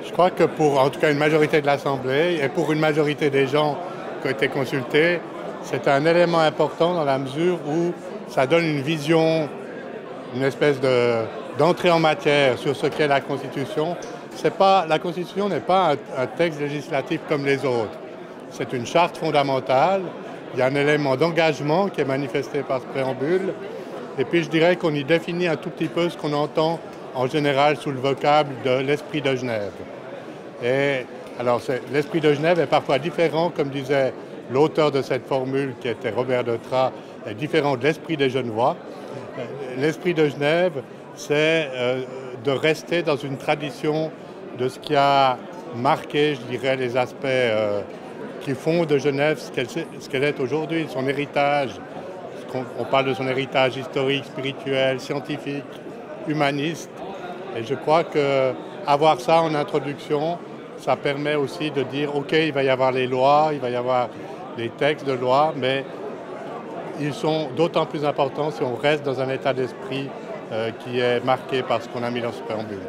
Je crois que pour, en tout cas, une majorité de l'Assemblée et pour une majorité des gens qui ont été consultés, c'est un élément important dans la mesure où ça donne une vision, une espèce d'entrée en matière sur ce qu'est la Constitution. La Constitution n'est pas un texte législatif comme les autres. C'est une charte fondamentale. Il y a un élément d'engagement qui est manifesté par ce préambule. Et puis je dirais qu'on y définit un tout petit peu ce qu'on entend en général sous le vocable de l'esprit de Genève. Et alors l'esprit de Genève est parfois différent, comme disait l'auteur de cette formule qui était Robert Deutrat, est différent de l'esprit des Genevois. L'esprit de Genève, c'est de rester dans une tradition de ce qui a marqué, je dirais, les aspects qui font de Genève ce qu'elle est aujourd'hui, son héritage. On parle de son héritage historique, spirituel, scientifique, humaniste. Et je crois qu'avoir ça en introduction, ça permet aussi de dire, OK, il va y avoir les lois, il va y avoir les textes de loi, mais ils sont d'autant plus importants si on reste dans un état d'esprit qui est marqué par ce qu'on a mis dans ce préambule.